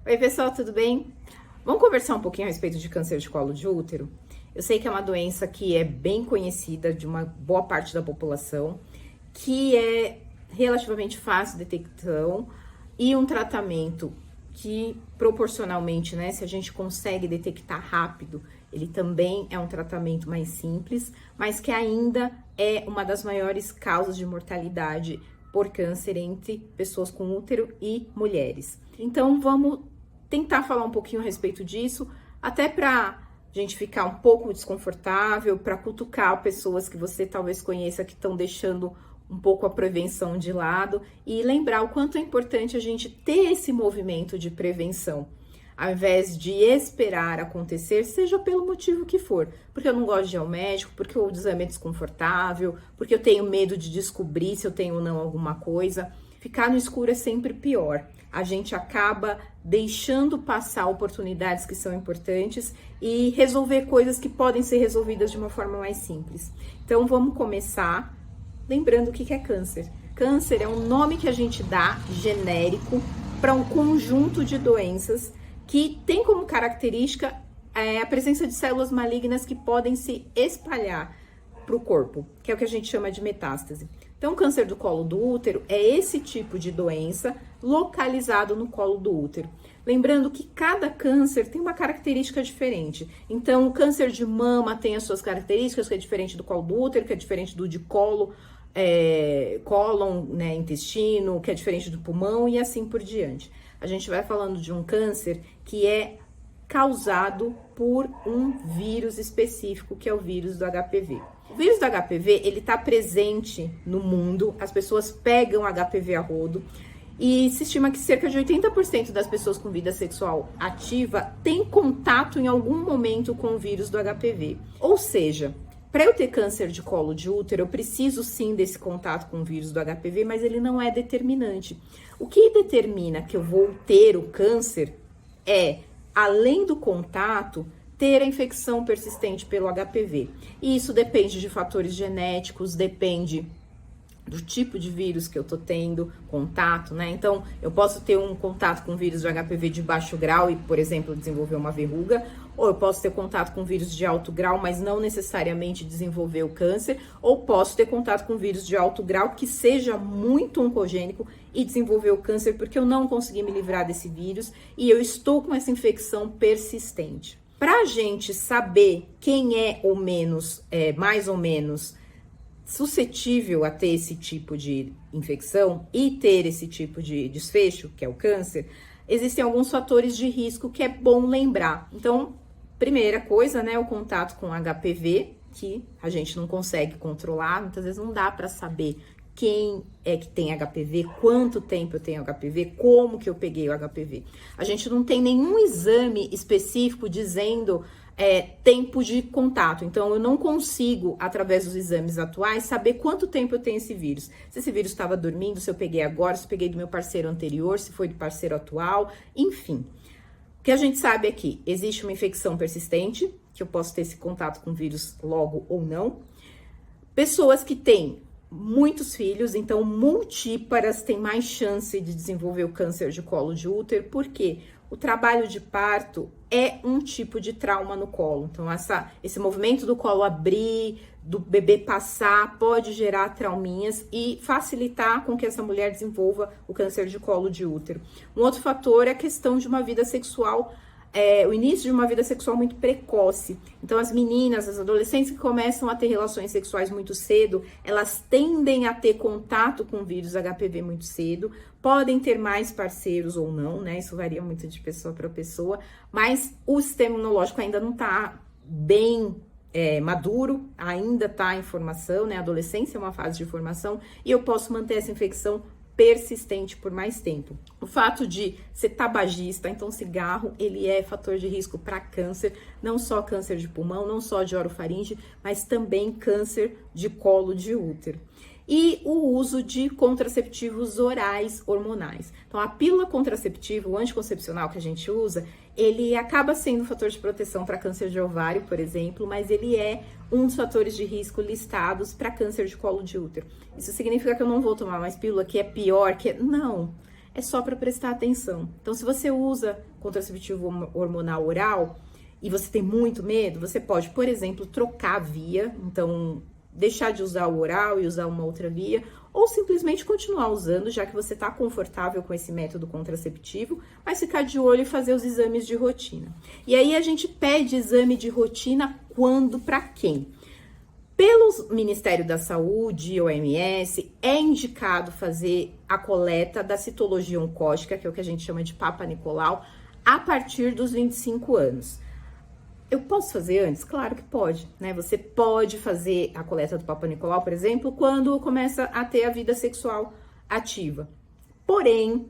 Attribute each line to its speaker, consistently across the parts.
Speaker 1: Oi, pessoal, tudo bem? Vamos conversar um pouquinho a respeito de câncer de colo de útero? Eu sei que é uma doença que é bem conhecida de uma boa parte da população, que é relativamente fácil de detecção e um tratamento que proporcionalmente, né, se a gente consegue detectar rápido, ele também é um tratamento mais simples, mas que ainda é uma das maiores causas de mortalidade por câncer entre pessoas com útero e mulheres. Então, vamos tentar falar um pouquinho a respeito disso, até para a gente ficar um pouco desconfortável, para cutucar pessoas que você talvez conheça que estão deixando um pouco a prevenção de lado e lembrar o quanto é importante a gente ter esse movimento de prevenção, ao invés de esperar acontecer, seja pelo motivo que for, porque eu não gosto de ir ao médico, porque o exame é desconfortável, porque eu tenho medo de descobrir se eu tenho ou não alguma coisa. Ficar no escuro é sempre pior. A gente acaba deixando passar oportunidades que são importantes e resolver coisas que podem ser resolvidas de uma forma mais simples. Então, vamos começar lembrando o que é câncer. Câncer é um nome que a gente dá genérico para um conjunto de doenças que tem como característica a presença de células malignas que podem se espalhar para o corpo, que é o que a gente chama de metástase. Então, o câncer do colo do útero é esse tipo de doença localizado no colo do útero. Lembrando que cada câncer tem uma característica diferente. Então, o câncer de mama tem as suas características, que é diferente do colo do útero, que é diferente do de cólon, né, intestino, que é diferente do pulmão e assim por diante. A gente vai falando de um câncer que é causado por um vírus específico, que é o vírus do HPV. O vírus do HPV, ele está presente no mundo, as pessoas pegam HPV a rodo, e se estima que cerca de 80% das pessoas com vida sexual ativa têm contato em algum momento com o vírus do HPV. Ou seja, para eu ter câncer de colo de útero, eu preciso sim desse contato com o vírus do HPV, mas ele não é determinante. O que determina que eu vou ter o câncer é, além do contato, ter a infecção persistente pelo HPV. E isso depende de fatores genéticos, depende do tipo de vírus que eu tô tendo contato, né? Então, eu posso ter um contato com vírus de HPV de baixo grau e, por exemplo, desenvolver uma verruga, ou eu posso ter contato com vírus de alto grau, mas não necessariamente desenvolver o câncer, ou posso ter contato com vírus de alto grau que seja muito oncogênico e desenvolver o câncer porque eu não consegui me livrar desse vírus e eu estou com essa infecção persistente. Para a gente saber quem é ou menos, mais ou menos, suscetível a ter esse tipo de infecção e ter esse tipo de desfecho, que é o câncer, existem alguns fatores de risco que é bom lembrar. Então, primeira coisa, né, o contato com HPV, que a gente não consegue controlar, muitas vezes não dá para saber quem é que tem HPV, quanto tempo eu tenho HPV, como que eu peguei o HPV. A gente não tem nenhum exame específico dizendo tempo de contato. Então, eu não consigo, através dos exames atuais, saber quanto tempo eu tenho esse vírus. Se esse vírus estava dormindo, se eu peguei agora, se eu peguei do meu parceiro anterior, se foi do parceiro atual, enfim. O que a gente sabe é que existe uma infecção persistente, que eu posso ter esse contato com o vírus logo ou não. Pessoas que têm muitos filhos, então multíparas têm mais chance de desenvolver o câncer de colo de útero, porque o trabalho de parto é um tipo de trauma no colo. Então, esse movimento do colo abrir, do bebê passar, pode gerar trauminhas e facilitar com que essa mulher desenvolva o câncer de colo de útero. Um outro fator é a questão de uma vida sexual, o início de uma vida sexual muito precoce. Então, as meninas, as adolescentes que começam a ter relações sexuais muito cedo, elas tendem a ter contato com o vírus HPV muito cedo, podem ter mais parceiros ou não, né? Isso varia muito de pessoa para pessoa, mas o sistema imunológico ainda não está bem maduro, ainda está em formação, né? A adolescência é uma fase de formação e eu posso manter essa infecção persistente por mais tempo. O fato de ser tabagista, então cigarro, ele é fator de risco para câncer, não só câncer de pulmão, não só de orofaringe, mas também câncer de colo de útero. E o uso de contraceptivos orais hormonais. Então, a pílula contraceptiva, o anticoncepcional que a gente usa, ele acaba sendo um fator de proteção para câncer de ovário, por exemplo, mas ele é um dos fatores de risco listados para câncer de colo de útero. Isso significa que eu não vou tomar mais pílula, que é pior, Não. é só para prestar atenção. Então, se você usa contraceptivo hormonal oral e você tem muito medo, você pode, por exemplo, trocar a via, então deixar de usar o oral e usar uma outra via, ou simplesmente continuar usando, já que você está confortável com esse método contraceptivo, mas ficar de olho e fazer os exames de rotina. E aí a gente pede exame de rotina quando, para quem? Pelo Ministério da Saúde, OMS, é indicado fazer a coleta da citologia oncótica, que é o que a gente chama de Papa Nicolau, a partir dos 25 anos. Eu posso fazer antes? Claro que pode, né? Você pode fazer a coleta do Papa Nicolau, por exemplo, quando começa a ter a vida sexual ativa. Porém,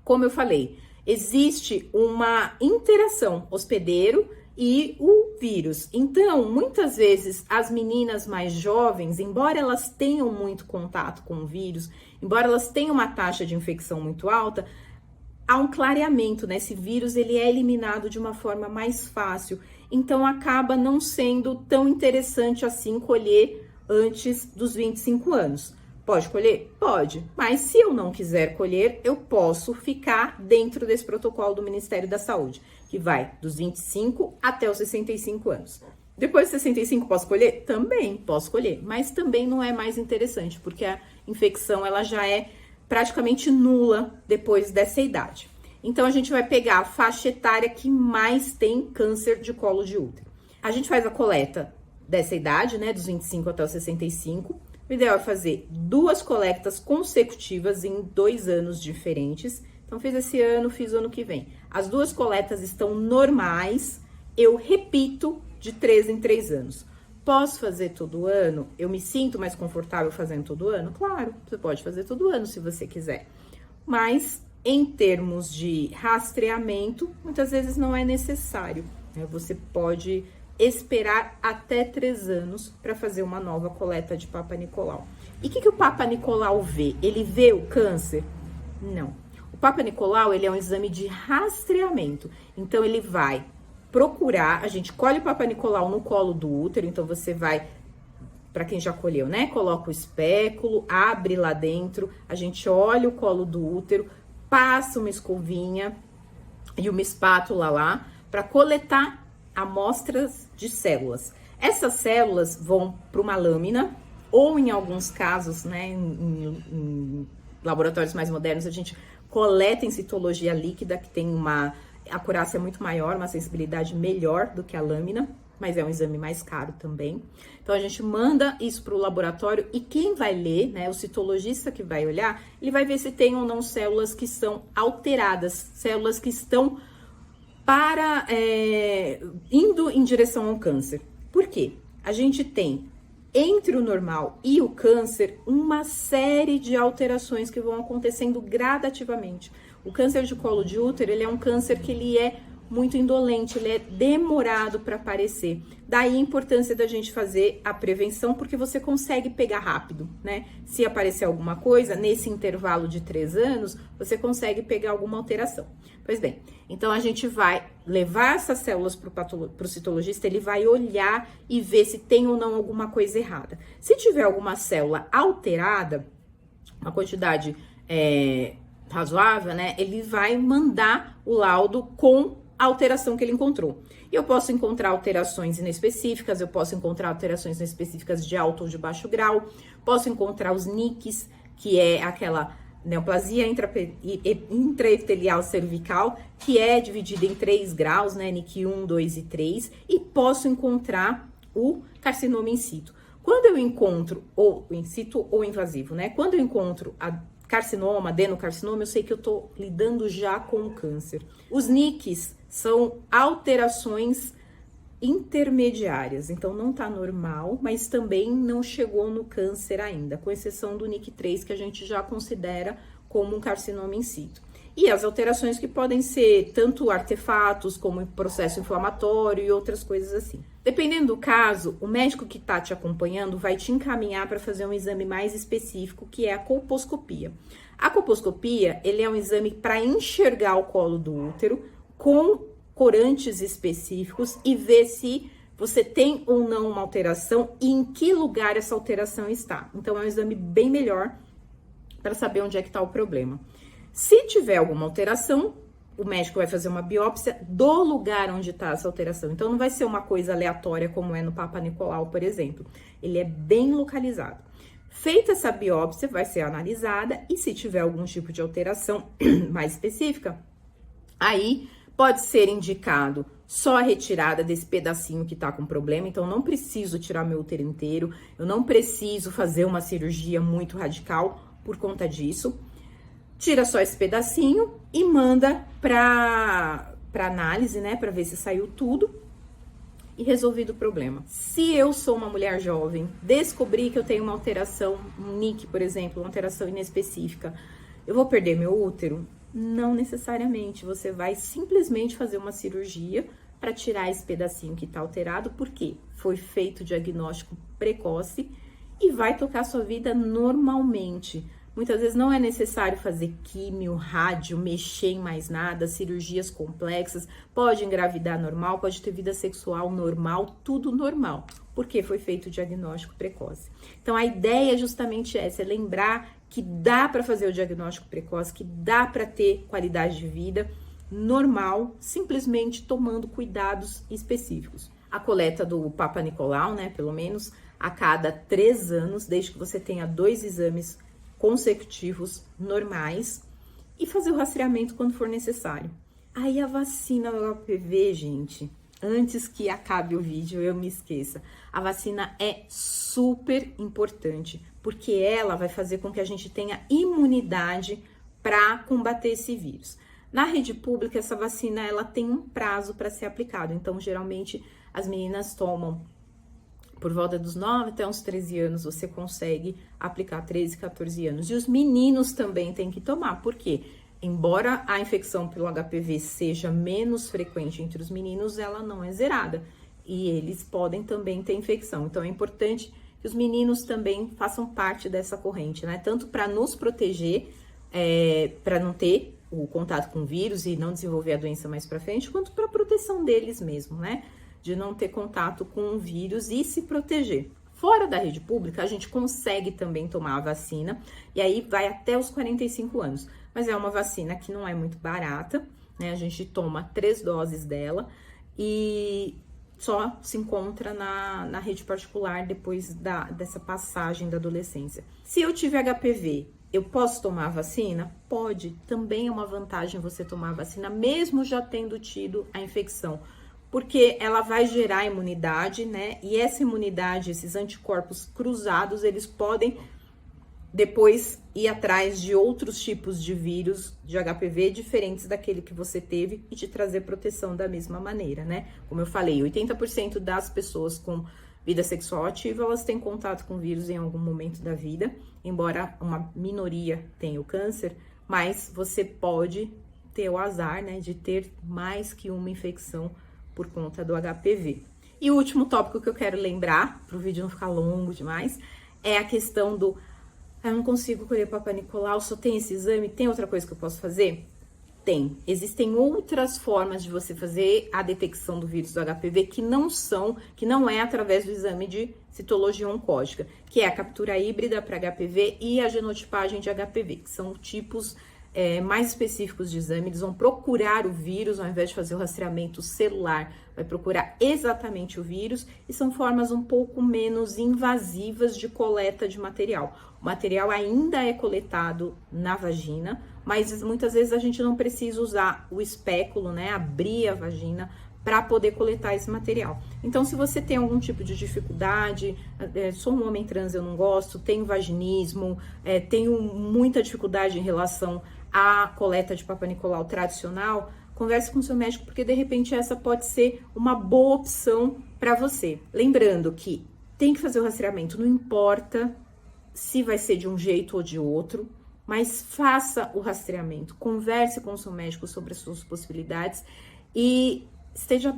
Speaker 1: como eu falei, existe uma interação hospedeiro e o vírus. Então, muitas vezes, as meninas mais jovens, embora elas tenham muito contato com o vírus, embora elas tenham uma taxa de infecção muito alta, há um clareamento, né? Esse vírus, ele é eliminado de uma forma mais fácil. Então, acaba não sendo tão interessante assim colher antes dos 25 anos. Pode colher? Pode. Mas se eu não quiser colher, eu posso ficar dentro desse protocolo do Ministério da Saúde, que vai dos 25 até os 65 anos. Depois de 65, posso colher? Também posso colher, mas também não é mais interessante, porque a infecção ela já é praticamente nula depois dessa idade. Então, a gente vai pegar a faixa etária que mais tem câncer de colo de útero. A gente faz a coleta dessa idade, né, dos 25 até os 65. O ideal é fazer 2 coletas consecutivas em 2 anos diferentes. Então, fiz esse ano, fiz o ano que vem. As 2 coletas estão normais. Eu repito de 3 em 3 anos. Posso fazer todo ano? Eu me sinto mais confortável fazendo todo ano? Claro, você pode fazer todo ano se você quiser. Mas, em termos de rastreamento, muitas vezes não é necessário, né? Você pode esperar até 3 anos para fazer uma nova coleta de Papa Nicolau. E o que o Papa Nicolau vê? Ele vê o câncer? Não. O Papa Nicolau, ele é um exame de rastreamento. Então, ele vai procurar, a gente colhe o Papa Nicolau no colo do útero, então você vai, para quem já colheu, né? Coloca o espéculo, abre lá dentro, a gente olha o colo do útero, passa uma escovinha e uma espátula lá para coletar amostras de células. Essas células vão para uma lâmina, ou em alguns casos, né, em laboratórios mais modernos, a gente coleta em citologia líquida, que tem uma acurácia muito maior, uma sensibilidade melhor do que a lâmina, mas é um exame mais caro também. Então, a gente manda isso para o laboratório e quem vai ler, né, o citologista que vai olhar, ele vai ver se tem ou não células que são alteradas, células que estão indo em direção ao câncer. Por quê? A gente tem, entre o normal e o câncer, uma série de alterações que vão acontecendo gradativamente. O câncer de colo de útero, ele é um câncer que ele é muito indolente, ele é demorado para aparecer. Daí a importância da gente fazer a prevenção, porque você consegue pegar rápido, né? Se aparecer alguma coisa, nesse intervalo de 3 anos, você consegue pegar alguma alteração. Pois bem, então a gente vai levar essas células para o citologista, ele vai olhar e ver se tem ou não alguma coisa errada. Se tiver alguma célula alterada, uma quantidade razoável, né? Ele vai mandar o laudo com a alteração que ele encontrou. Eu posso encontrar alterações inespecíficas, eu posso encontrar alterações inespecíficas de alto ou de baixo grau, posso encontrar os NICs, que é aquela neoplasia intraepitelial cervical, que é dividida em 3 graus, né, NIC 1, 2 e 3, e posso encontrar o carcinoma in situ. Quando eu encontro, ou in situ ou invasivo, né, quando eu encontro a carcinoma, adenocarcinoma, eu sei que eu tô lidando já com o câncer. Os NICs são alterações intermediárias, então não tá normal, mas também não chegou no câncer ainda, com exceção do NIC 3, que a gente já considera como um carcinoma in situ. E as alterações que podem ser tanto artefatos, como processo inflamatório e outras coisas assim. Dependendo do caso, o médico que tá te acompanhando vai te encaminhar para fazer um exame mais específico, que é a colposcopia. A colposcopia, ele é um exame para enxergar o colo do útero com corantes específicos e ver se você tem ou não uma alteração e em que lugar essa alteração está. Então, é um exame bem melhor para saber onde é que está o problema. Se tiver alguma alteração, o médico vai fazer uma biópsia do lugar onde está essa alteração. Então, não vai ser uma coisa aleatória como é no Papa Nicolau, por exemplo. Ele é bem localizado. Feita essa biópsia, vai ser analisada e se tiver algum tipo de alteração mais específica, aí pode ser indicado só a retirada desse pedacinho que tá com problema. Então, não preciso tirar meu útero inteiro, eu não preciso fazer uma cirurgia muito radical por conta disso. Tira só esse pedacinho e manda para análise, né, para ver se saiu tudo e resolvido o problema. Se eu sou uma mulher jovem, descobri que eu tenho uma alteração, um NIC, por exemplo, uma alteração inespecífica, eu vou perder meu útero? Não necessariamente, você vai simplesmente fazer uma cirurgia para tirar esse pedacinho que está alterado, porque foi feito o diagnóstico precoce e vai tocar sua vida normalmente. Muitas vezes não é necessário fazer químio, rádio, mexer em mais nada, cirurgias complexas, pode engravidar normal, pode ter vida sexual normal, tudo normal, porque foi feito o diagnóstico precoce. Então, a ideia é justamente essa, é lembrar que dá para fazer o diagnóstico precoce, que dá para ter qualidade de vida normal, simplesmente tomando cuidados específicos. A coleta do Papa Nicolau, né, pelo menos a cada 3 anos, desde que você tenha 2 exames consecutivos normais e fazer o rastreamento quando for necessário. Aí a vacina do HPV, gente, antes que acabe o vídeo eu me esqueça, a vacina é super importante, porque ela vai fazer com que a gente tenha imunidade para combater esse vírus. Na rede pública, essa vacina ela tem um prazo para ser aplicado, então geralmente as meninas tomam por volta dos 9 até uns 13 anos, você consegue aplicar 13, 14 anos. E os meninos também têm que tomar, porque embora a infecção pelo HPV seja menos frequente entre os meninos, ela não é zerada. E eles podem também ter infecção. Então, é importante que os meninos também façam parte dessa corrente, né? Tanto para nos proteger, para não ter o contato com o vírus e não desenvolver a doença mais para frente, quanto para a proteção deles mesmo, né? De não ter contato com o vírus e se proteger. Fora da rede pública, a gente consegue também tomar a vacina, e aí vai até os 45 anos. Mas é uma vacina que não é muito barata, né? A gente toma 3 doses dela e só se encontra na rede particular depois dessa passagem da adolescência. Se eu tiver HPV, eu posso tomar a vacina? Pode. Também é uma vantagem você tomar a vacina, mesmo já tendo tido a infecção, porque ela vai gerar imunidade, né? E essa imunidade, esses anticorpos cruzados, eles podem depois ir atrás de outros tipos de vírus de HPV diferentes daquele que você teve e te trazer proteção da mesma maneira, né? Como eu falei, 80% das pessoas com vida sexual ativa, elas têm contato com vírus em algum momento da vida, embora uma minoria tenha o câncer, mas você pode ter o azar, né, de ter mais que uma infecção por conta do HPV. E o último tópico que eu quero lembrar, para o vídeo não ficar longo demais, é a questão do eu não consigo colher Papa Nicolau, só tem esse exame, tem outra coisa que eu posso fazer? Tem. Existem outras formas de você fazer a detecção do vírus do HPV que não é através do exame de citologia oncótica, que é a captura híbrida para HPV e a genotipagem de HPV, que são tipos mais específicos de exame. Eles vão procurar o vírus ao invés de fazer o rastreamento celular, vai procurar exatamente o vírus, e são formas um pouco menos invasivas de coleta de material. O material ainda é coletado na vagina, mas muitas vezes a gente não precisa usar o espéculo, né, abrir a vagina para poder coletar esse material. Então, se você tem algum tipo de dificuldade, sou um homem trans, eu não gosto, tenho vaginismo, tenho muita dificuldade em relação à coleta de Papa Nicolau tradicional, converse com seu médico, porque de repente essa pode ser uma boa opção para você. Lembrando que tem que fazer o rastreamento, não importa se vai ser de um jeito ou de outro, mas faça o rastreamento, converse com o seu médico sobre as suas possibilidades e esteja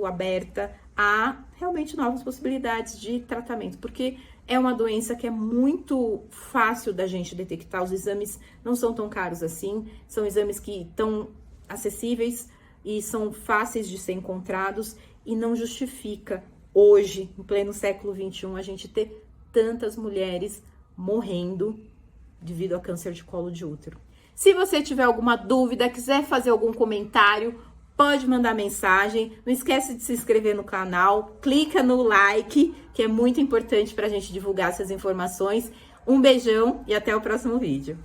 Speaker 1: aberta a realmente novas possibilidades de tratamento, porque é uma doença que é muito fácil da gente detectar, os exames não são tão caros assim, são exames que estão acessíveis e são fáceis de ser encontrados e não justifica hoje, em pleno século XXI, a gente ter tantas mulheres morrendo devido a câncer de colo de útero. Se você tiver alguma dúvida, quiser fazer algum comentário, pode mandar mensagem. Não esquece de se inscrever no canal, clica no like, que é muito importante para a gente divulgar essas informações. Um beijão e até o próximo vídeo.